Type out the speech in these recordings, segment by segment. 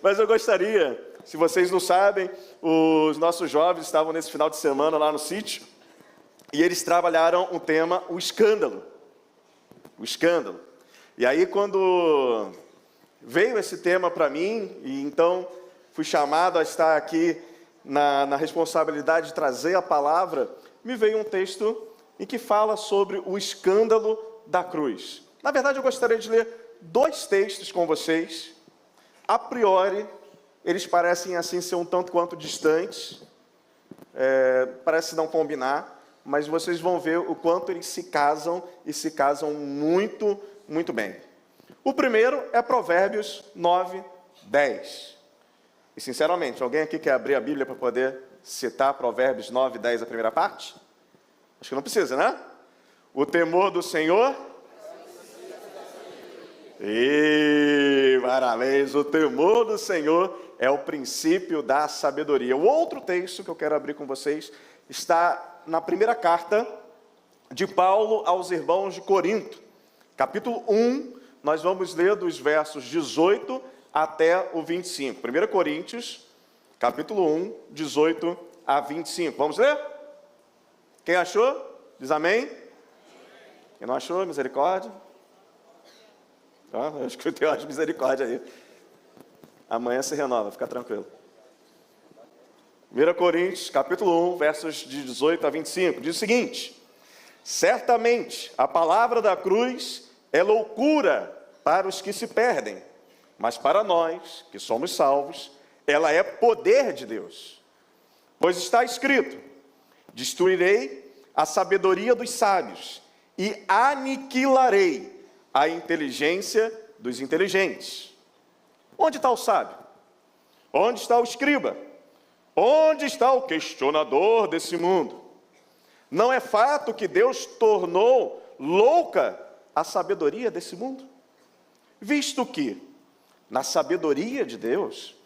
Mas eu gostaria, se vocês não sabem, os nossos jovens estavam nesse final de semana lá no sítio, e eles trabalharam um tema, o escândalo. O escândalo. E aí quando veio esse tema para mim, e então fui chamado a estar aqui na responsabilidade de trazer a palavra, me veio um texto em que fala sobre o escândalo da cruz. Na verdade, eu gostaria de ler 2 textos com vocês. A priori, eles parecem assim ser um tanto quanto distantes, parece não combinar, mas vocês vão ver o quanto eles se casam, e se casam muito, muito bem. O primeiro é Provérbios 9, 10. E, sinceramente, alguém aqui quer abrir a Bíblia para poder citar Provérbios 9, 10, a primeira parte? Acho que não precisa, né? O temor do Senhor... Parabéns! O temor do Senhor é o princípio da sabedoria. O outro texto que eu quero abrir com vocês está na primeira carta de Paulo aos irmãos de Corinto. Capítulo 1, nós vamos ler dos versos 18 até o 25. 1 Coríntios, capítulo 1, 18 a 25. Vamos ler? Quem achou? Diz amém. Quem não achou, misericórdia. Eu escutei umas misericórdia aí. Amanhã se renova, fica tranquilo. 1 Coríntios, capítulo 1, versos de 18 a 25. Diz o seguinte: certamente a palavra da cruz é loucura para os que se perdem, mas para nós, que somos salvos, ela é poder de Deus. Pois está escrito: destruirei a sabedoria dos sábios e aniquilarei a inteligência dos inteligentes. Onde está o sábio? Onde está o escriba? Onde está o questionador desse mundo? Não é fato que Deus tornou louca a sabedoria desse mundo? Visto que, na sabedoria de Deus,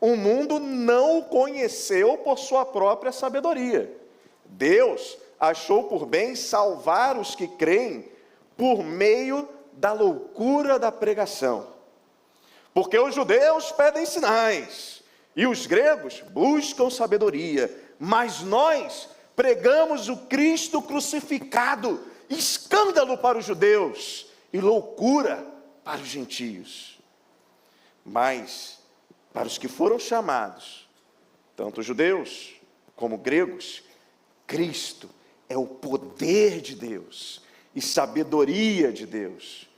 o mundo não o conheceu por sua própria sabedoria. Deus achou por bem salvar os que creem por meio da loucura da pregação. Porque os judeus pedem sinais, e os gregos buscam sabedoria, mas nós pregamos o Cristo crucificado, escândalo para os judeus e loucura para os gentios. Mas para os que foram chamados, tanto judeus como gregos, Cristo é o poder de Deus e sabedoria de Deus.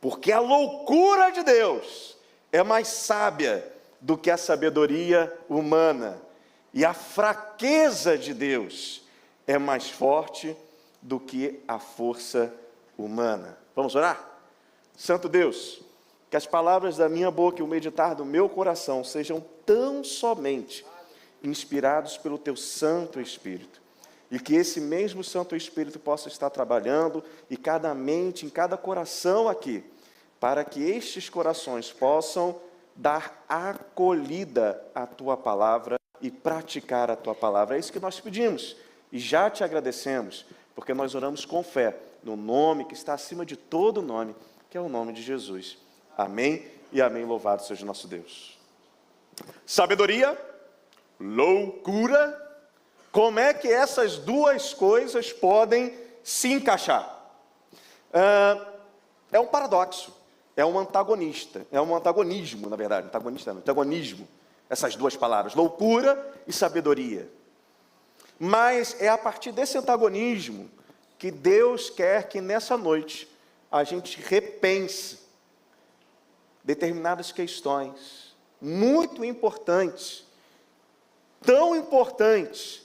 Porque a loucura de Deus é mais sábia do que a sabedoria humana, e a fraqueza de Deus é mais forte do que a força humana. Vamos orar? Santo Deus, que as palavras da minha boca e o meditar do meu coração sejam tão somente inspirados pelo Teu Santo Espírito, e que esse mesmo Santo Espírito possa estar trabalhando em cada mente, em cada coração aqui, para que estes corações possam dar acolhida à Tua palavra e praticar a Tua palavra. É isso que nós pedimos e já Te agradecemos, porque nós oramos com fé no nome que está acima de todo nome, que é o nome de Jesus. Amém e amém. Louvado seja o nosso Deus. Sabedoria, loucura. Como é que essas duas coisas podem se encaixar? É um paradoxo, é um antagonismo, na verdade. Antagonismo, essas duas palavras, loucura e sabedoria. Mas é a partir desse antagonismo que Deus quer que nessa noite a gente repense determinadas questões muito importantes, tão importantes,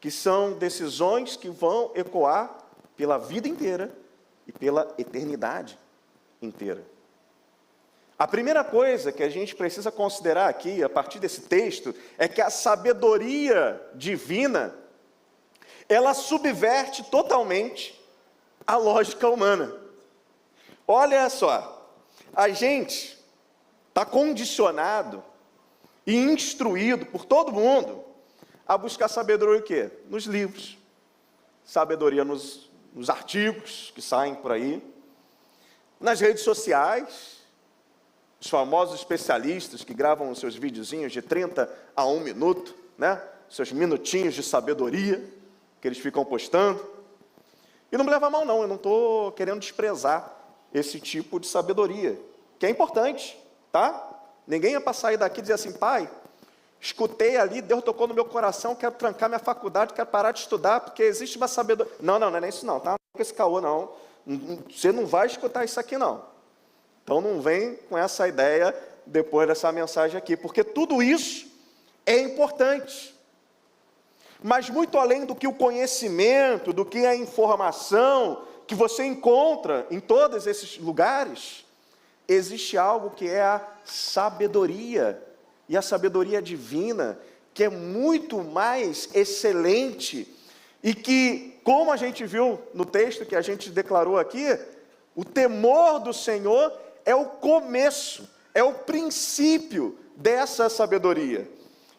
que são decisões que vão ecoar pela vida inteira e pela eternidade inteira. A primeira coisa que a gente precisa considerar aqui, a partir desse texto, é que a sabedoria divina, ela subverte totalmente a lógica humana. Olha só, a gente está condicionado e instruído por todo mundo a buscar sabedoria o quê? Nos livros, sabedoria nos artigos que saem por aí, nas redes sociais, os famosos especialistas que gravam os seus videozinhos de 30 a 1 minuto, né? Seus minutinhos de sabedoria que eles ficam postando. E não me leva a mal não, eu não estou querendo desprezar esse tipo de sabedoria, que é importante, tá? Ninguém ia passar aí daqui e dizer assim, pai, escutei ali, Deus tocou no meu coração, quero trancar minha faculdade, quero parar de estudar, porque existe uma sabedoria. Não é isso não, tá? Não é esse caô não. Você não vai escutar isso aqui não. Então não vem com essa ideia depois dessa mensagem aqui, porque tudo isso é importante. Mas muito além do que o conhecimento, do que a informação que você encontra em todos esses lugares, existe algo que é a sabedoria, e a sabedoria divina, que é muito mais excelente, e que, como a gente viu no texto que a gente declarou aqui, o temor do Senhor é o começo, é o princípio dessa sabedoria.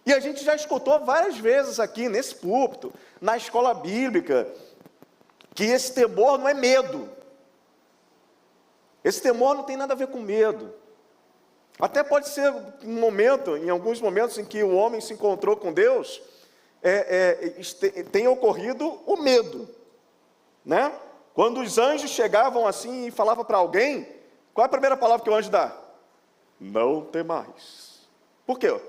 E a gente já escutou várias vezes aqui nesse púlpito, na escola bíblica, que esse temor não é medo. Esse temor não tem nada a ver com medo. Até pode ser um momento, em alguns momentos em que o homem se encontrou com Deus, tem ocorrido o medo, né? Quando os anjos chegavam assim e falavam para alguém, qual é a primeira palavra que o anjo dá? Não temais. Por quê?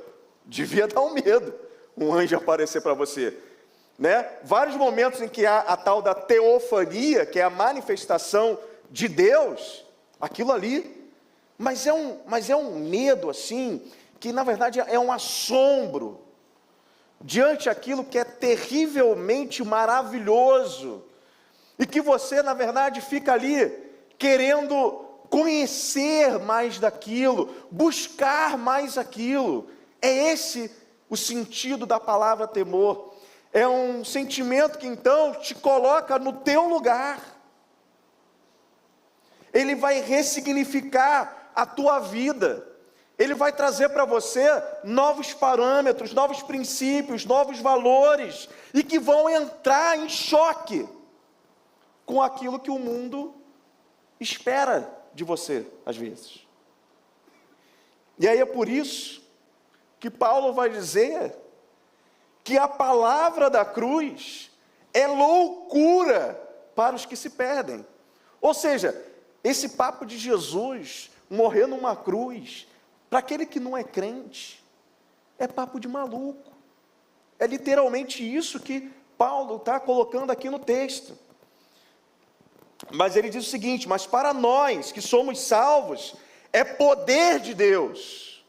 Devia dar um medo um anjo aparecer para você, né? Vários momentos em que há a tal da teofania, que é a manifestação de Deus, aquilo ali, mas é um medo assim, que na verdade é um assombro, diante daquilo que é terrivelmente maravilhoso, e que você na verdade fica ali, querendo conhecer mais daquilo, buscar mais aquilo. É esse o sentido da palavra temor, é um sentimento que então te coloca no teu lugar, ele vai ressignificar a tua vida, ele vai trazer para você novos parâmetros, novos princípios, novos valores, e que vão entrar em choque com aquilo que o mundo espera de você, às vezes. E aí é por isso que Paulo vai dizer que a palavra da cruz é loucura para os que se perdem. Ou seja, esse papo de Jesus morrer numa cruz, para aquele que não é crente, é papo de maluco. É literalmente isso que Paulo está colocando aqui no texto. Mas ele diz o seguinte, mas para nós que somos salvos, é poder de Deus.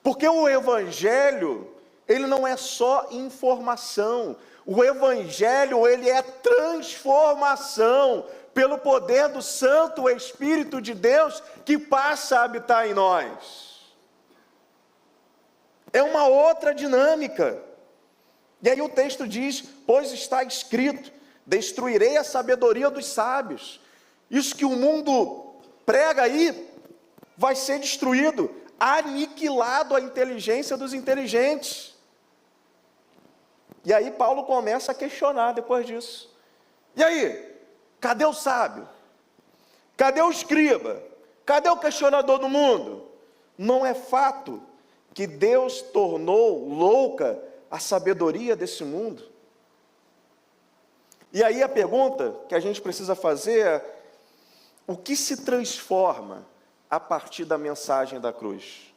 Porque o Evangelho, ele não é só informação, o Evangelho, ele é transformação, pelo poder do Santo Espírito de Deus, que passa a habitar em nós. É uma outra dinâmica. E aí o texto diz, pois está escrito, destruirei a sabedoria dos sábios. Isso que o mundo prega aí, vai ser destruído, aniquilado a inteligência dos inteligentes. E aí Paulo começa a questionar depois disso. E aí? Cadê o sábio? Cadê o escriba? Cadê o questionador do mundo? Não é fato que Deus tornou louca a sabedoria desse mundo? E aí a pergunta que a gente precisa fazer é, o que se transforma a partir da mensagem da cruz?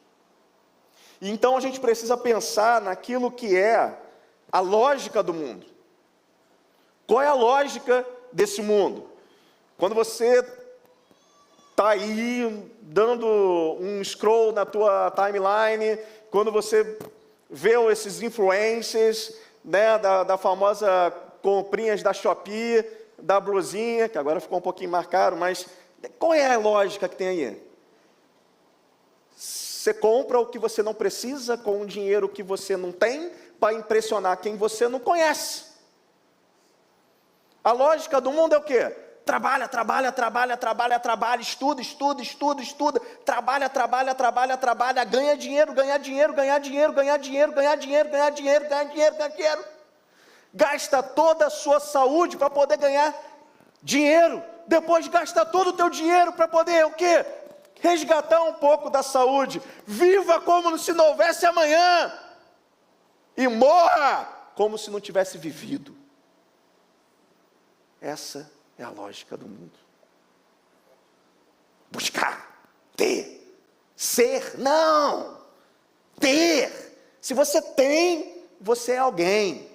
E então a gente precisa pensar naquilo que é a lógica do mundo. Qual é a lógica desse mundo? Quando você está aí dando um scroll na tua timeline, quando você vê esses influencers, né, da famosa comprinhas da Shopee, da blusinha, que agora ficou um pouquinho mais caro, mas qual é a lógica que tem aí? Você compra o que você não precisa com o dinheiro que você não tem para impressionar quem você não conhece. A lógica do mundo é o quê? Trabalha, estuda, trabalha, ganha dinheiro, gasta toda a sua saúde para poder ganhar dinheiro, depois gasta todo o teu dinheiro para poder o quê? resgatar um pouco da saúde, viva como se não houvesse amanhã, e morra como se não tivesse vivido. Essa é a lógica do mundo. Buscar, ter, ser, não, ter. Se você tem, você é alguém.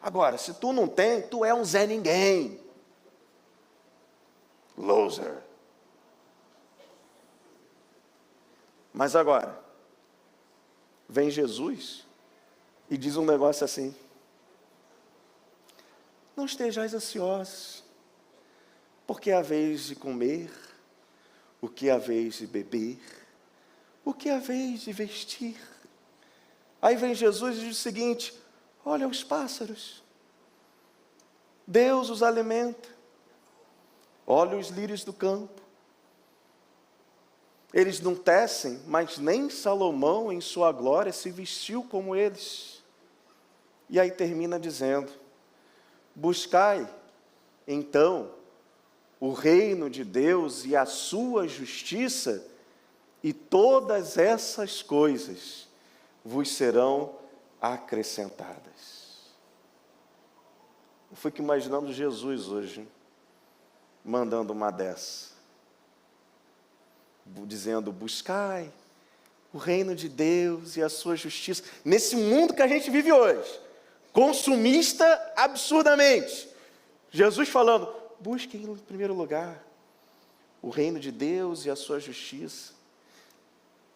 Agora, se tu não tem, tu é um Zé Ninguém. Loser. Mas agora, vem Jesus e diz um negócio assim: não estejais ansiosos, porque é vez de comer, o que é vez de beber, o que é vez de vestir. Aí vem Jesus e diz o seguinte: olha os pássaros, Deus os alimenta, olha os lírios do campo, eles não tecem, mas nem Salomão em sua glória se vestiu como eles. E aí termina dizendo: buscai, então, o reino de Deus e a sua justiça, e todas essas coisas vos serão acrescentadas. Eu fico imaginando Jesus hoje, mandando uma dessa, dizendo: buscai o reino de Deus e a sua justiça, nesse mundo que a gente vive hoje, consumista absurdamente. Jesus falando: busquem em primeiro lugar o reino de Deus e a sua justiça,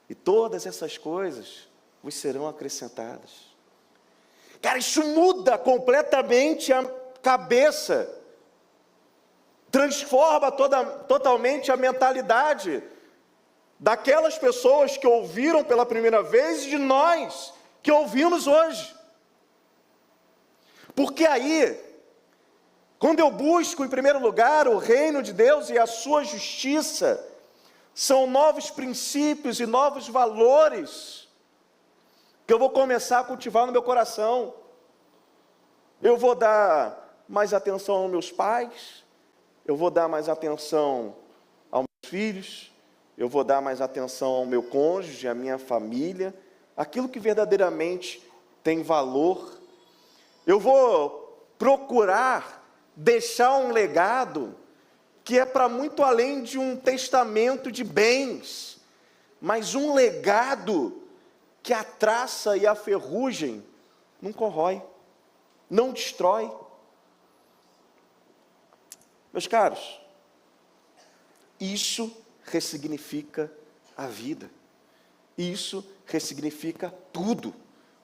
e todas essas coisas vos serão acrescentadas. Cara, isso muda completamente a cabeça, transforma totalmente a mentalidade daquelas pessoas que ouviram pela primeira vez e de nós que ouvimos hoje. Porque aí, quando eu busco em primeiro lugar o reino de Deus e a sua justiça, são novos princípios e novos valores que eu vou começar a cultivar no meu coração. Eu vou dar mais atenção aos meus pais, eu vou dar mais atenção aos meus filhos, eu vou dar mais atenção ao meu cônjuge, à minha família, aquilo que verdadeiramente tem valor. Eu vou procurar deixar um legado que é para muito além de um testamento de bens, mas um legado que a traça e a ferrugem não corrói, não destrói. Meus caros, isso ressignifica a vida. Isso ressignifica tudo.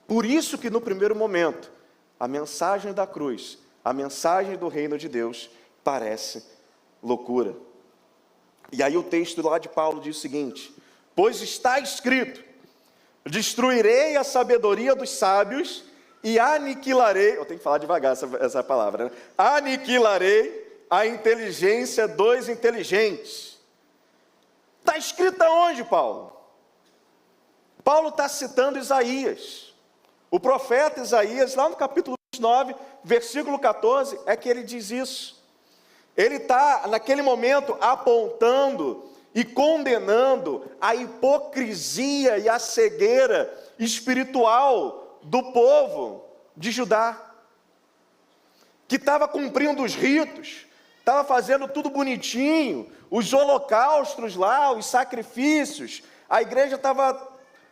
Por isso que no primeiro momento, a mensagem da cruz, a mensagem do reino de Deus, parece loucura. E aí o texto lá de Paulo diz o seguinte: pois está escrito: destruirei a sabedoria dos sábios e aniquilarei, eu tenho que falar devagar essa palavra, né? Aniquilarei a inteligência dos inteligentes. Está escrito aonde, Paulo? Paulo está citando Isaías. O profeta Isaías, lá no capítulo 29, versículo 14, é que ele diz isso. Ele está, naquele momento, apontando e condenando a hipocrisia e a cegueira espiritual do povo de Judá, que estava cumprindo os ritos, estava fazendo tudo bonitinho, os holocaustos lá, os sacrifícios, a igreja estava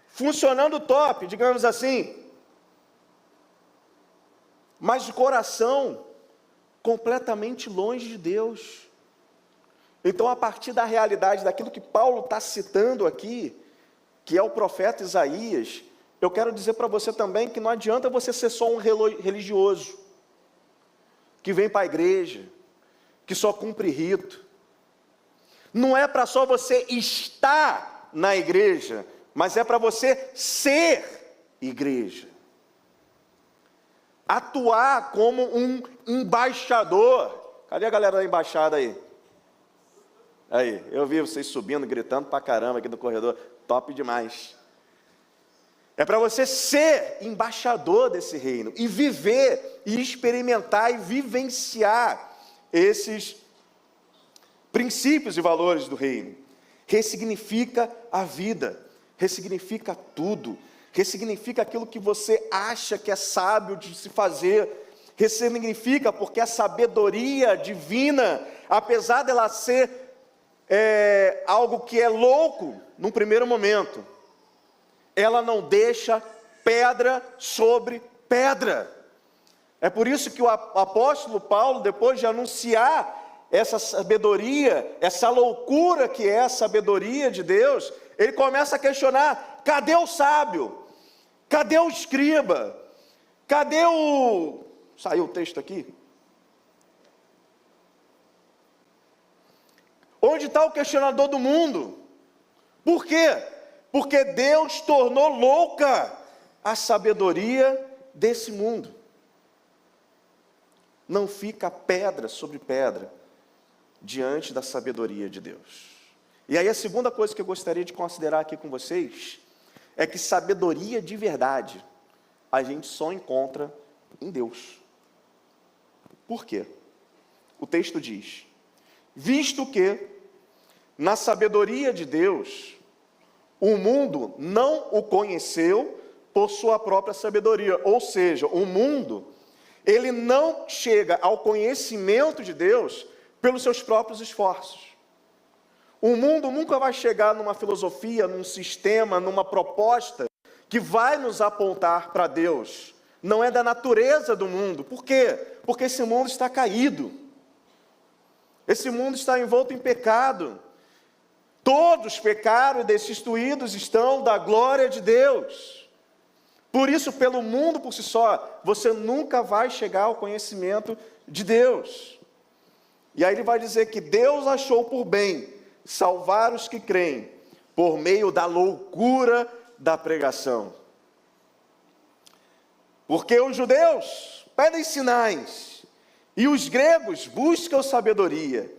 funcionando top, digamos assim, mas o coração completamente longe de Deus. Então, a partir da realidade daquilo que Paulo está citando aqui, que é o profeta Isaías, eu quero dizer para você também que não adianta você ser só um religioso, que vem para a igreja, que só cumpre rito. Não é para só você estar na igreja, mas é para você ser igreja. Atuar como um embaixador. Cadê a galera da embaixada aí? Aí, eu vi vocês subindo, gritando pra caramba aqui no corredor. Top demais. É para você ser embaixador desse reino e viver, e experimentar e vivenciar esses princípios e valores do reino. ressignifica a vida, ressignifica tudo, ressignifica aquilo que você acha que é sábio de se fazer, ressignifica porque a sabedoria divina, apesar dela ser algo que é louco num primeiro momento, ela não deixa pedra sobre pedra. É por isso que o apóstolo Paulo, depois de anunciar essa sabedoria, essa loucura que é a sabedoria de Deus, ele começa a questionar: cadê o sábio? Cadê o escriba? Cadê o... Saiu o texto aqui? Onde está o questionador do mundo? Por quê? Porque Deus tornou louca a sabedoria desse mundo. Não fica pedra sobre pedra diante da sabedoria de Deus. E aí a segunda coisa que eu gostaria de considerar aqui com vocês é que sabedoria de verdade a gente só encontra em Deus. Por quê? O texto diz: visto que na sabedoria de Deus o mundo não o conheceu por sua própria sabedoria, ou seja, o mundo ele não chega ao conhecimento de Deus pelos seus próprios esforços. O mundo nunca vai chegar numa filosofia, num sistema, numa proposta que vai nos apontar para Deus. Não é da natureza do mundo. Por quê? Porque esse mundo está caído. Esse mundo está envolto em pecado. Todos pecaram e destituídos estão da glória de Deus. Por isso, pelo mundo por si só, você nunca vai chegar ao conhecimento de Deus. E aí ele vai dizer que Deus achou por bem salvar os que creem, por meio da loucura da pregação. Porque os judeus pedem sinais, e os gregos buscam sabedoria,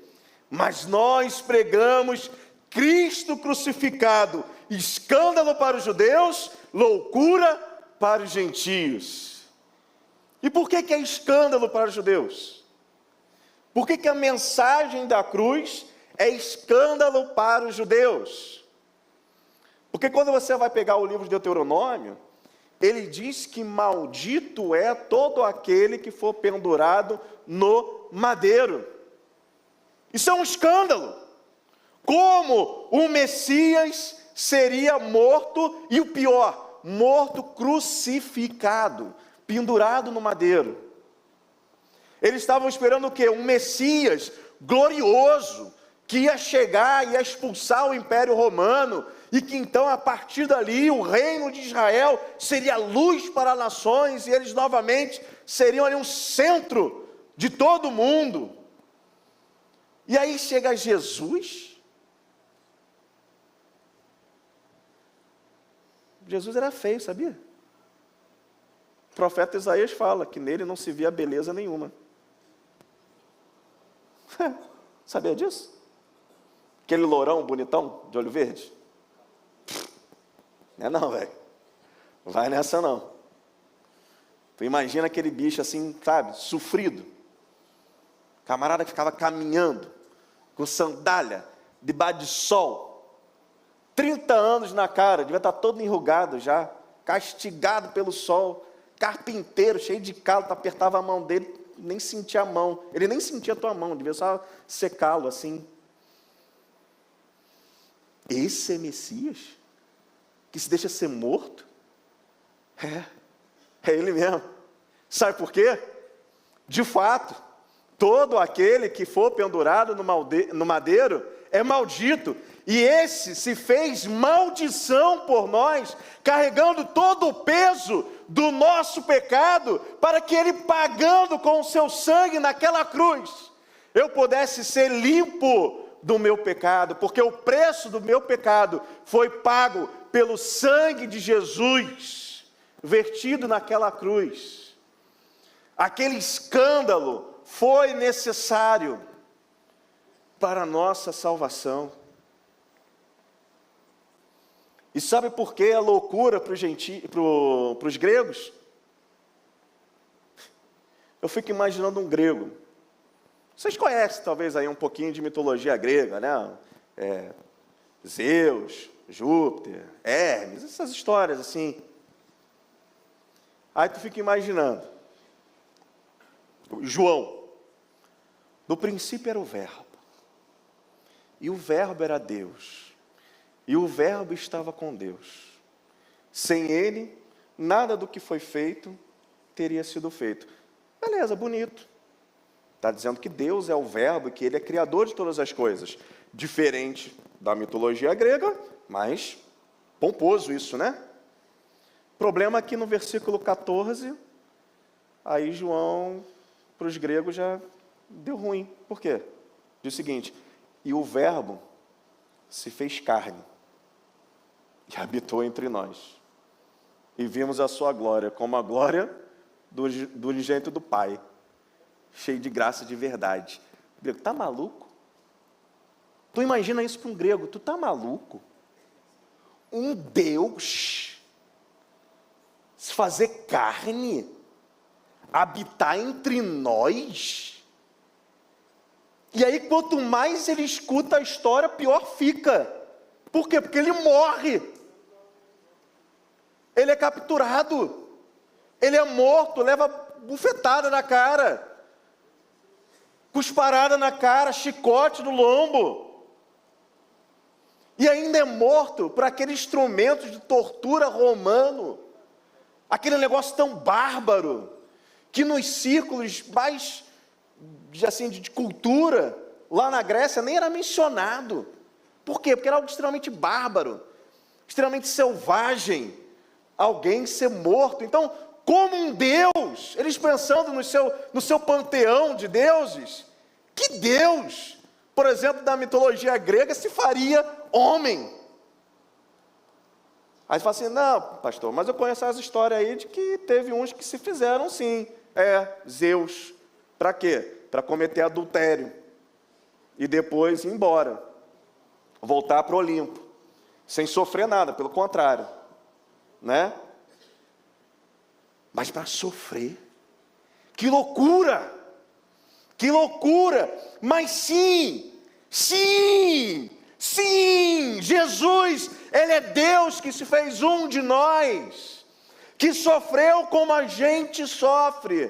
mas nós pregamos Cristo crucificado, escândalo para os judeus, loucura para os gentios. E por que é escândalo para os judeus? Por que a mensagem da cruz é escândalo para os judeus? Porque quando você vai pegar o livro de Deuteronômio, ele diz que maldito é todo aquele que for pendurado no madeiro. Isso é um escândalo. Como o Messias seria morto, e o pior, morto crucificado, pendurado no madeiro. Eles estavam esperando o quê? Um Messias glorioso, que ia chegar e ia expulsar o Império Romano, e que então a partir dali o reino de Israel seria luz para nações, e eles novamente seriam ali um centro de todo o mundo. E aí chega Jesus. Jesus era feio, sabia? O profeta Isaías fala que nele não se via beleza nenhuma. Sabia disso? Aquele lourão bonitão, de olho verde? Não é não, velho. Vai nessa não. Tu imagina aquele bicho assim, sabe, sofrido. Camarada que ficava caminhando, com sandália, debaixo de sol. 30 anos na cara, devia estar todo enrugado já, castigado pelo sol, carpinteiro, cheio de calo, tu apertava a mão dele, nem sentia a mão. Ele nem sentia a tua mão, devia só secá-lo assim. Esse é Messias? Que se deixa ser morto? É ele mesmo. Sabe por quê? De fato, todo aquele que for pendurado no madeiro é maldito. E esse se fez maldição por nós, carregando todo o peso do nosso pecado, para que ele, pagando com o seu sangue naquela cruz, eu pudesse ser limpo do meu pecado, porque o preço do meu pecado foi pago pelo sangue de Jesus, vertido naquela cruz. Aquele escândalo foi necessário para a nossa salvação. E sabe por que a loucura para os gregos? Eu fico imaginando um grego. Vocês conhecem talvez aí um pouquinho de mitologia grega, né? Zeus, Júpiter, Hermes, essas histórias assim. Aí tu fica imaginando, João, no princípio era o Verbo, e o Verbo era Deus, e o Verbo estava com Deus. Sem ele, nada do que foi feito teria sido feito. Beleza, bonito. Está dizendo que Deus é o Verbo e que Ele é criador de todas as coisas. Diferente da mitologia grega, mas pomposo isso, né? Problema é que no versículo 14, aí João, para os gregos, já deu ruim. Por quê? Diz o seguinte, e o Verbo se fez carne e habitou entre nós. E vimos a sua glória, como a glória do unigênito do Pai, cheio de graça e de verdade. O grego, tá maluco? Tu imagina isso para um grego, tu tá maluco? Um Deus se fazer carne, habitar entre nós. E aí, quanto mais ele escuta a história, pior fica. Por quê? Porque ele morre. Ele é capturado. Ele é morto, leva bufetada na cara, cusparada na cara, chicote no lombo. E ainda é morto por aquele instrumento de tortura romano, aquele negócio tão bárbaro, que nos círculos mais, assim, de cultura, lá na Grécia, nem era mencionado. Por quê? Porque era algo extremamente bárbaro, extremamente selvagem, alguém ser morto. Então, como um Deus, eles pensando no seu panteão de deuses, que Deus, por exemplo, da mitologia grega, se faria homem? Aí fala assim, não, pastor, mas eu conheço as histórias aí de que teve uns que se fizeram sim. Zeus. Para quê? Para cometer adultério. E depois ir embora. Voltar para o Olimpo. Sem sofrer nada, pelo contrário. Né? Mas para sofrer. Que loucura! Que loucura! Mas sim, Jesus, Ele é Deus que se fez um de nós, que sofreu como a gente sofre,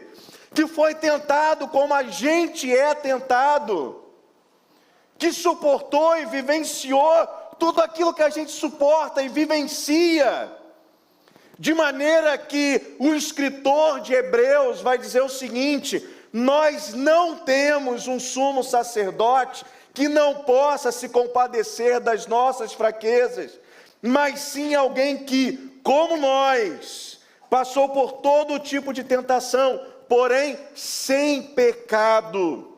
que foi tentado como a gente é tentado, que suportou e vivenciou tudo aquilo que a gente suporta e vivencia, de maneira que o escritor de Hebreus vai dizer o seguinte: nós não temos um sumo sacerdote que não possa se compadecer das nossas fraquezas, mas sim alguém que, como nós, passou por todo tipo de tentação, porém sem pecado.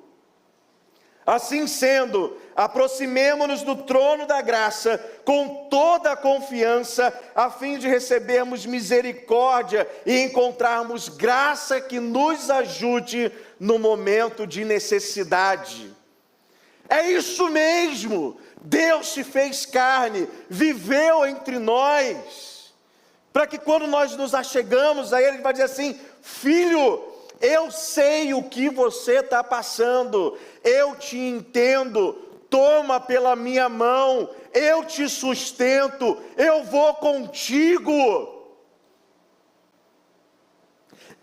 Assim sendo, aproximemo-nos do trono da graça com toda a confiança, a fim de recebermos misericórdia e encontrarmos graça que nos ajude no momento de necessidade. É isso mesmo, Deus se fez carne, viveu entre nós, para que quando nós nos achegamos a Ele, Ele vai dizer assim: filho, eu sei o que você está passando, eu te entendo, toma pela minha mão, eu te sustento, eu vou contigo.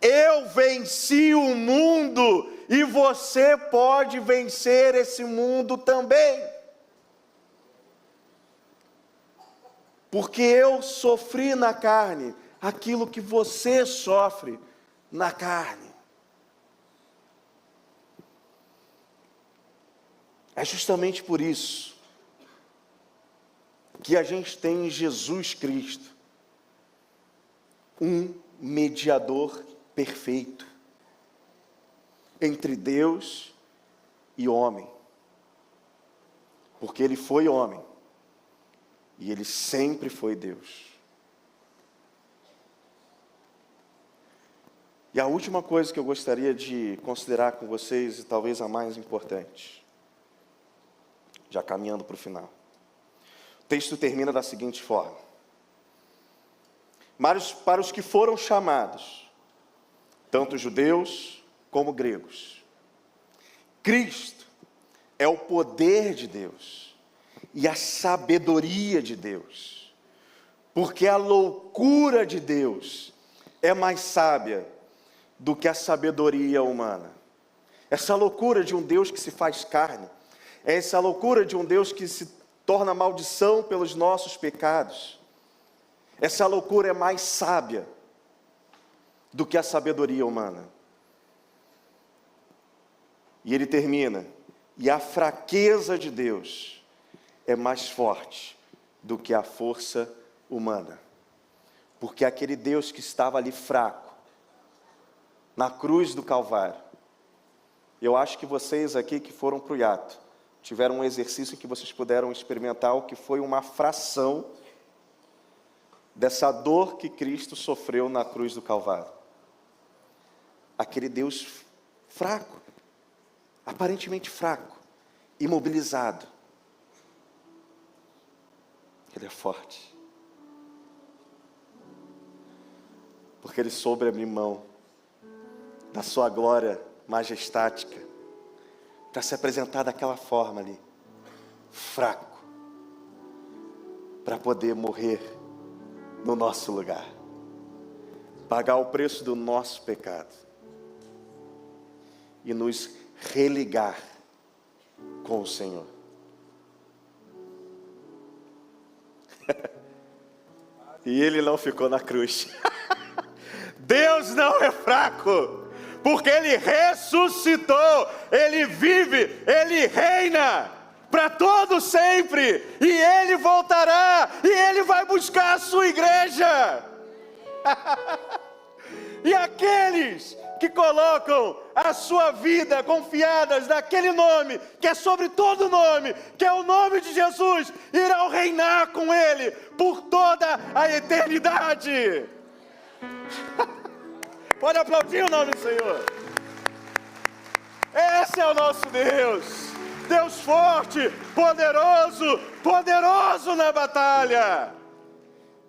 Eu venci o mundo e você pode vencer esse mundo também. Porque eu sofri na carne aquilo que você sofre na carne. É justamente por isso que a gente tem em Jesus Cristo um mediador perfeito entre Deus e homem. Porque Ele foi homem e Ele sempre foi Deus. E a última coisa que eu gostaria de considerar com vocês, e talvez a mais importante, já caminhando para o final. O texto termina da seguinte forma: mas para os que foram chamados, tanto judeus como gregos, Cristo é o poder de Deus e a sabedoria de Deus. Porque a loucura de Deus é mais sábia do que a sabedoria humana. Essa loucura de um Deus que se faz carne, é essa loucura de um Deus que se torna maldição pelos nossos pecados. Essa loucura é mais sábia do que a sabedoria humana. E ele termina: e a fraqueza de Deus é mais forte do que a força humana. Porque aquele Deus que estava ali fraco, na cruz do Calvário, eu acho que vocês aqui que foram para o hiato, tiveram um exercício em que vocês puderam experimentar o que foi uma fração dessa dor que Cristo sofreu na cruz do Calvário. Aquele Deus fraco, aparentemente fraco, imobilizado. Ele é forte. Porque ele soube abrir mão da sua glória majestática para se apresentar daquela forma ali, fraco, para poder morrer no nosso lugar, pagar o preço do nosso pecado e nos religar com o Senhor. E ele não ficou na cruz. Deus não é fraco, porque ele ressuscitou, ele vive, ele reina para todo sempre, e ele voltará, e ele vai buscar a sua igreja. E aqueles que colocam a sua vida confiadas naquele nome, que é sobre todo nome, que é o nome de Jesus, irão reinar com ele por toda a eternidade. Pode aplaudir o nome do Senhor. Esse é o nosso Deus, Deus forte, poderoso, poderoso na batalha.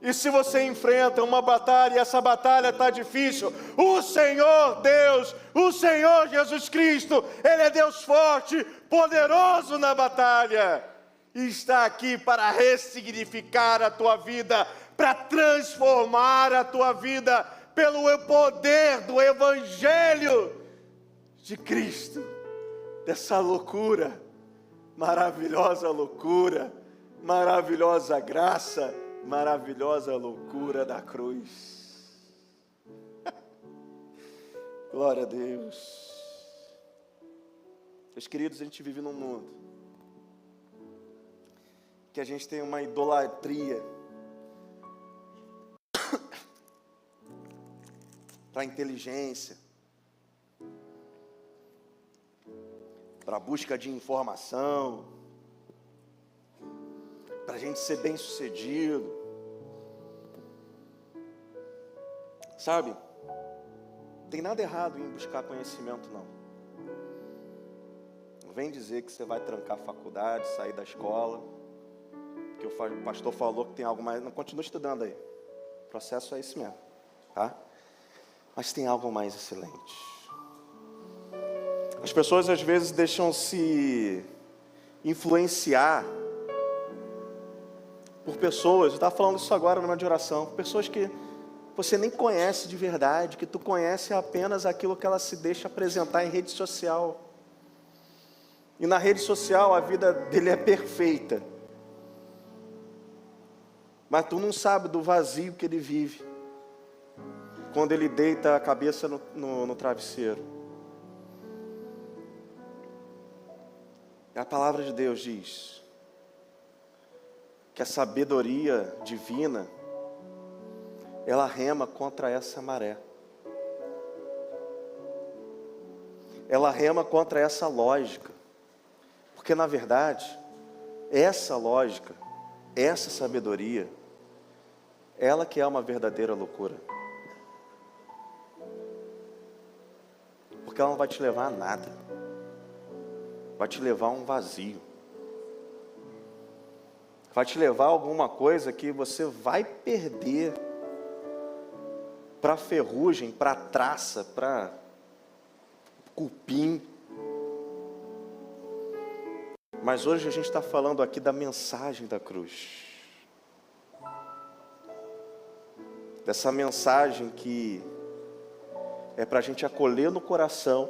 E se você enfrenta uma batalha e essa batalha está difícil, o Senhor Deus, o Senhor Jesus Cristo, Ele é Deus forte, poderoso na batalha, e está aqui para ressignificar a tua vida, para transformar a tua vida, pelo poder do Evangelho de Cristo, dessa loucura, maravilhosa graça, maravilhosa loucura da cruz. Glória a Deus. Meus queridos, a gente vive num mundo que a gente tem uma idolatria para a inteligência, para a busca de informação, para a gente ser bem sucedido. Sabe, não tem nada errado em buscar conhecimento, não. Não vem dizer que você vai trancar a faculdade, sair da escola, porque o pastor falou que tem algo mais. Não, continua estudando aí. O processo é esse mesmo, tá? Mas tem algo mais excelente. As pessoas às vezes deixam-se influenciar por pessoas, eu estava falando isso agora numa de oração, pessoas que você nem conhece de verdade, que tu conhece apenas aquilo que ela se deixa apresentar em rede social. E na rede social a vida dele é perfeita, mas tu não sabe do vazio que ele vive quando ele deita a cabeça no travesseiro. E a palavra de Deus diz que a sabedoria divina, ela rema contra essa maré. Ela rema contra essa lógica. Porque na verdade, essa lógica, essa sabedoria, ela que é uma verdadeira loucura. Porque ela não vai te levar a nada. Vai te levar a um vazio. Vai te levar a alguma coisa que você vai perder para ferrugem, para traça, para cupim. Mas hoje a gente está falando aqui da mensagem da cruz. Dessa mensagem que é para a gente acolher no coração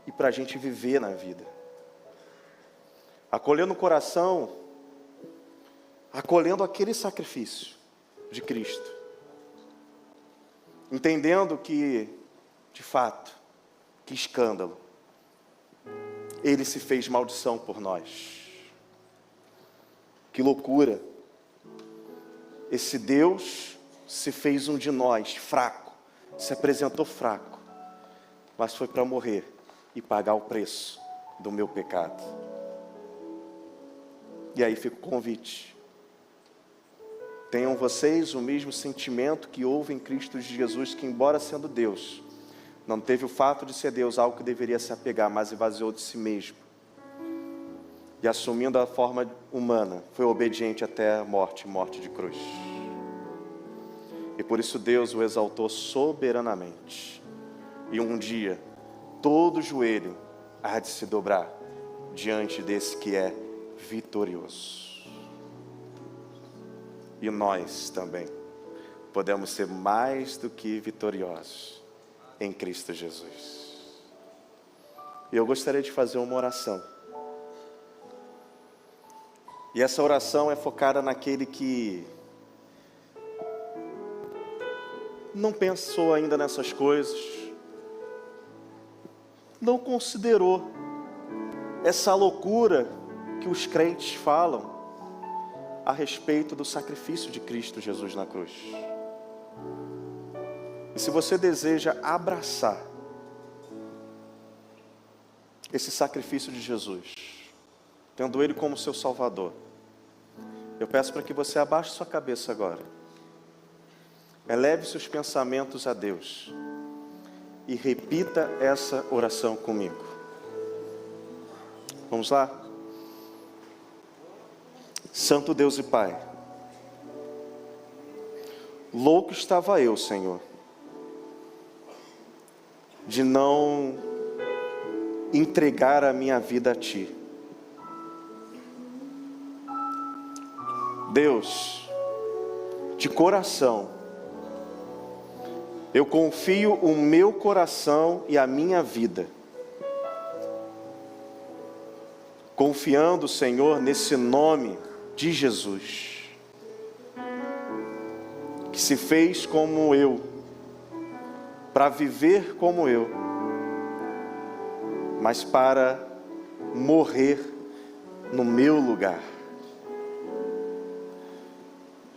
e para a gente viver na vida. Acolher no coração, acolhendo aquele sacrifício de Cristo. Entendendo que, de fato, que escândalo, Ele se fez maldição por nós. Que loucura. Esse Deus se fez um de nós, fraco, se apresentou fraco, mas foi para morrer e pagar o preço do meu pecado. E aí fica o convite. Tenham vocês o mesmo sentimento que houve em Cristo Jesus, que embora sendo Deus, não teve o fato de ser Deus algo que deveria se apegar, mas esvaziou de si mesmo. E assumindo a forma humana, foi obediente até a morte de cruz. E por isso Deus o exaltou soberanamente. E um dia, todo joelho há de se dobrar diante desse que é vitorioso. E nós também podemos ser mais do que vitoriosos em Cristo Jesus. E eu gostaria de fazer uma oração. E essa oração é focada naquele que não pensou ainda nessas coisas, não considerou essa loucura que os crentes falam a respeito do sacrifício de Cristo Jesus na cruz. E se você deseja abraçar esse sacrifício de Jesus, tendo Ele como seu Salvador, eu peço para que você abaixe sua cabeça agora, eleve seus pensamentos a Deus e repita essa oração comigo. Vamos lá? Santo Deus e Pai, louco estava eu, Senhor, de não entregar a minha vida a Ti. Deus, de coração, eu confio o meu coração e a minha vida, confiando, Senhor, nesse nome de Jesus, que se fez como eu, para viver como eu, mas para morrer no meu lugar.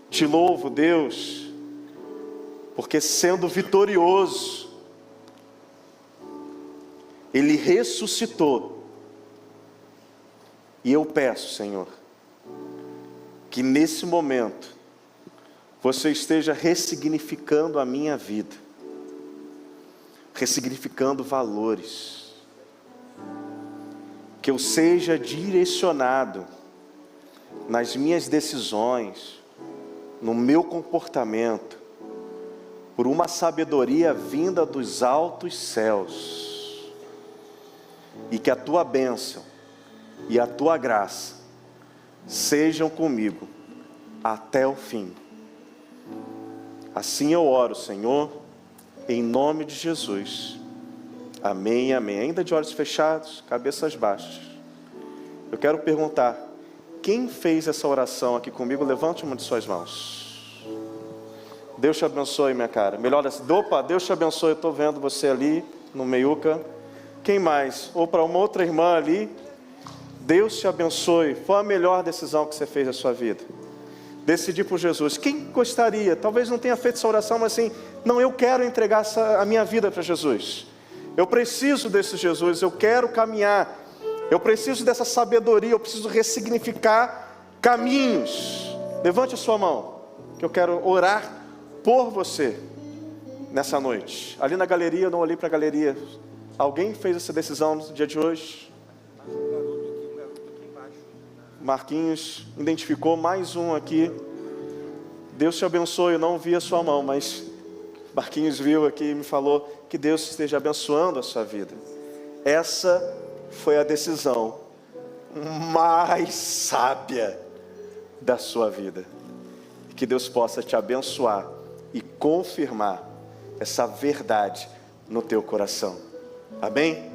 Te louvo, Deus, porque sendo vitorioso, Ele ressuscitou. E eu peço, Senhor, que nesse momento, você esteja ressignificando a minha vida, ressignificando valores, que eu seja direcionado nas minhas decisões, no meu comportamento, por uma sabedoria vinda dos altos céus, e que a Tua bênção e a Tua graça sejam comigo até o fim. Assim eu oro, Senhor, em nome de Jesus. Amém e amém. Ainda de olhos fechados, cabeças baixas. Eu quero perguntar, quem fez essa oração aqui comigo? Levante uma de suas mãos. Deus te abençoe, minha cara. Melhor assim. Opa, Deus te abençoe. Eu estou vendo você ali no meiuca. Quem mais? Ou para uma outra irmã ali. Deus te abençoe. Foi a melhor decisão que você fez na sua vida. Decidir por Jesus. Quem gostaria? Talvez não tenha feito essa oração, mas assim, não, eu quero entregar a minha vida para Jesus. Eu preciso desse Jesus. Eu quero caminhar. Eu preciso dessa sabedoria. Eu preciso ressignificar caminhos. Levante a sua mão, que eu quero orar por você nessa noite. Ali na galeria, eu não olhei para a galeria. Alguém fez essa decisão no dia de hoje? Marquinhos identificou mais um aqui. Deus te abençoe. Eu não vi a sua mão, mas Marquinhos viu aqui e me falou que Deus esteja abençoando a sua vida. Essa foi a decisão mais sábia da sua vida. Que Deus possa te abençoar e confirmar essa verdade no teu coração. Amém?